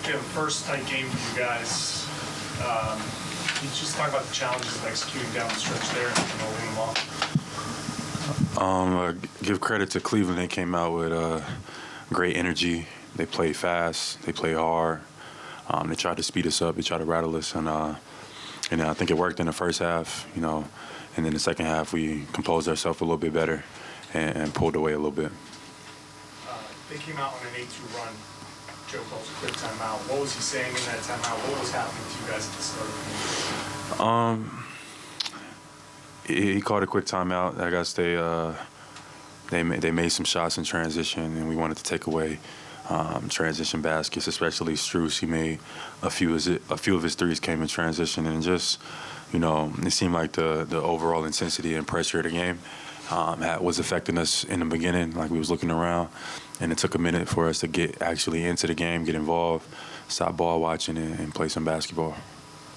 We have a first tight game for you guys. Can you just talk about the challenges of executing down the stretch there and holding them off? Give credit to Cleveland. They came out with great energy. They played fast. They played hard. They tried to speed us up. They tried to rattle us, and I think it worked in the first half. And then the second half we composed ourselves a little bit better and pulled away a little bit. They came out on an 8-2 run. Joe calls a quick timeout. What was he saying in that timeout? What was happening to you guys at the start of the game? He called a quick timeout. I guess they made some shots in transition, and we wanted to take away transition baskets, especially Strus. He made a few of his threes came in transition, and just it seemed like the overall intensity and pressure of the game was affecting us in the beginning. Like we was looking around, and it took a minute for us to get actually into the game, get involved, stop ball watching, and play some basketball.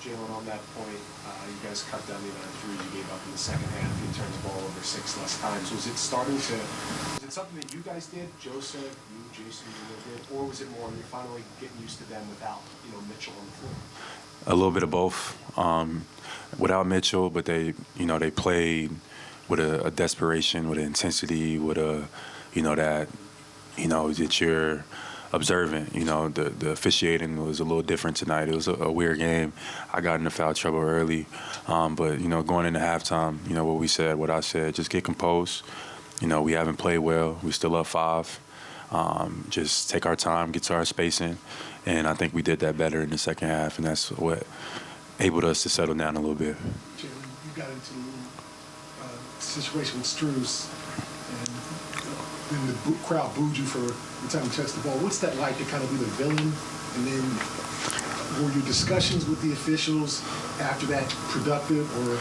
Jaylen, on that point, you guys cut down the amount of threes you gave up in the second half. You turned the ball over 6 less times. Was it something that you guys did, Joseph, you, Jason, did, or was it more you're finally getting used to them without Mitchell on the floor? A little bit of both. Without Mitchell, but they played with a desperation, with an intensity, with that you're observant. The officiating was a little different tonight. It was a weird game. I got into foul trouble early, but going into halftime, what I said, just get composed. We haven't played well. We still up 5. Just take our time, get to our spacing, and I think we did that better in the second half, and that's what enabled us to settle down a little bit. Jaylen, you got into a situation with Strus, and then the crowd booed you for the time you touched the ball. What's that like to kind of be the villain? And then were your discussions with the officials after that productive, or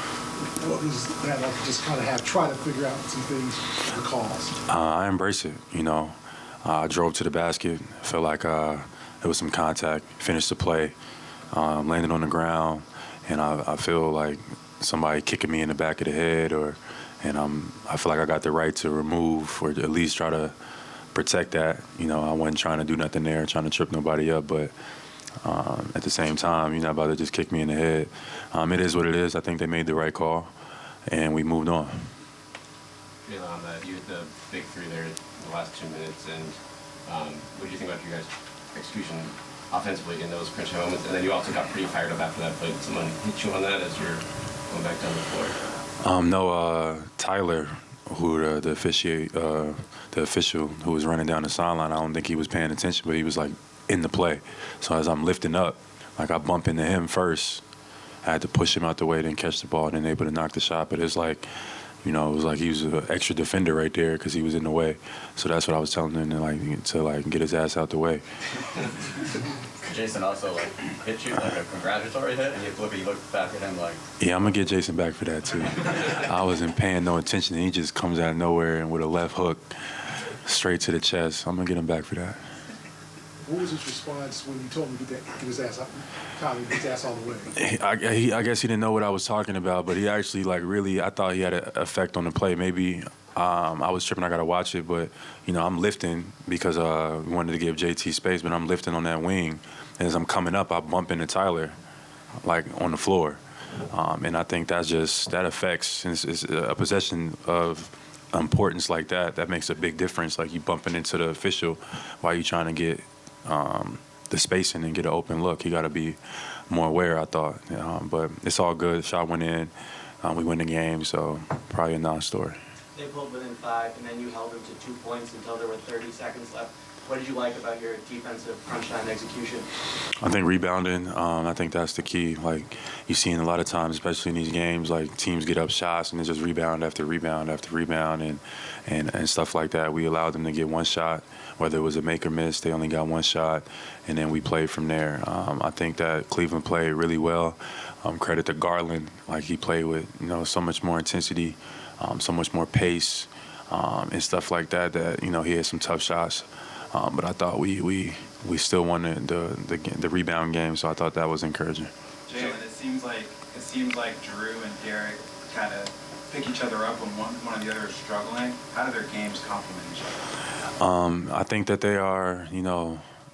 what was that like to just kind of try to figure out some things, the calls? I embrace it, I drove to the basket, felt like there was some contact, finished the play, landed on the ground, and I feel like somebody kicking me in the back of the head, and I feel like I got the right to remove or at least try to protect that. I wasn't trying to do nothing there, trying to trip nobody up, but at the same time, you're not about to just kick me in the head. It is what it is. I think they made the right call, and we moved on. On that, you hit the big 3 there in the last 2 minutes, and what do you think about your guys' execution offensively in those crunch moments? And then you also got pretty fired up after that play. Did someone hit you on that as you're going back down the floor? No, Tyler, who the official who was running down the sideline, I don't think he was paying attention, but he was like in the play. So as I'm lifting up, like I bump into him first. I had to push him out the way, then catch the ball, then able to knock the shot. But it's like, it was like he was an extra defender right there because he was in the way. So that's what I was telling him to get his ass out the way. Jason also hit you like a congratulatory hit, and you look back at him like. Yeah, I'm gonna get Jason back for that too. I wasn't paying no attention, and he just comes out of nowhere and with a left hook straight to the chest. I'm gonna get him back for that. What was his response when you told him to get his ass up, get his ass all the way? I guess he didn't know what I was talking about, but he actually really, I thought he had an effect on the play. Maybe I was tripping. I gotta watch it, but I'm lifting because we wanted to give JT space, but I'm lifting on that wing, and as I'm coming up, I bump into Tyler, on the floor, and I think that affects, since it's a possession of importance like that. That makes a big difference. Like you bumping into the official while you trying to get the spacing and get an open look. You got to be more aware, I thought. But it's all good. Shot went in. We win the game, so probably a non-story. They pulled within 5, and then you held them to 2 points until there were 30 seconds left. What did you like about your defensive crunch time execution? I think rebounding. I think that's the key. You see in a lot of times, especially in these games, teams get up shots and they just rebound after rebound after rebound and stuff like that. We allowed them to get one shot, whether it was a make or miss. They only got one shot, and then we played from there. I think that Cleveland played really well. Credit to Garland. He played with so much more intensity, so much more pace, and stuff like that. That he had some tough shots. But I thought we still won the rebound game, so I thought that was encouraging. Jaylen, it seems like Drew and Derek kind of pick each other up when one or the other is struggling. How do their games complement each other? I think that they are,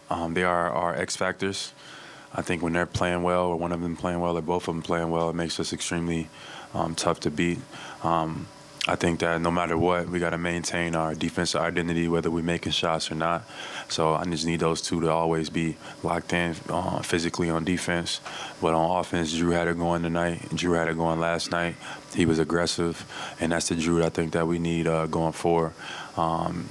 They are our X factors. I think when they're playing well, or one of them playing well, or both of them playing well, it makes us extremely tough to beat. I think that no matter what, we got to maintain our defensive identity, whether we're making shots or not. So I just need those two to always be locked in physically on defense. But on offense, Drew had it going tonight. Drew had it going last night. He was aggressive, and that's the Drew I think that we need going forward.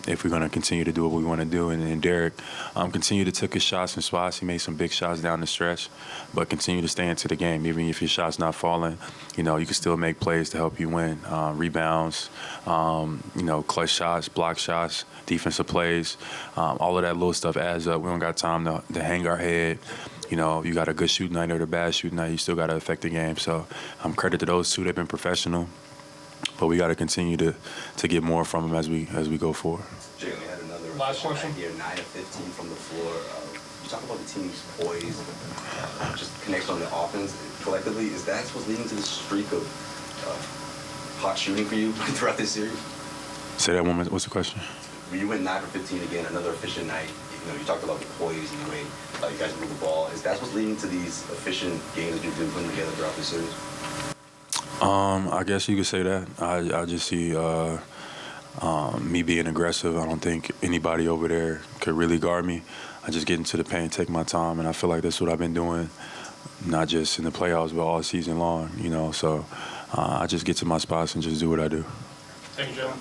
If we're going to continue to do what we want to do. And Derek continued to take his shots and spots. He made some big shots down the stretch, but continue to stay into the game. Even if your shot's not falling, you can still make plays to help you win. Rebounds, clutch shots, block shots, defensive plays. All of that little stuff adds up. We don't got time to hang our head. You got a good shooting night or a bad shooting night, you still got to affect the game. So credit to those two. They've been professional. But we got to continue to get more from them as we go forward. Jaylen, we had another Last question here, 9 of 15 from the floor. You talk about the team's poise, just connection on the offense collectively. Is that what's leading to this streak of hot shooting for you throughout this series? Say that one more. What's the question? When you went 9 for 15 again, another efficient night. You talked about the poise and the way you guys move the ball. Is that what's leading to these efficient games that you've been putting together throughout this series? I guess you could say that. I just see me being aggressive. I don't think anybody over there could really guard me. I just get into the paint, take my time, and I feel like that's what I've been doing, not just in the playoffs, but all season long. So I just get to my spots and just do what I do. Thank you, Jaylen.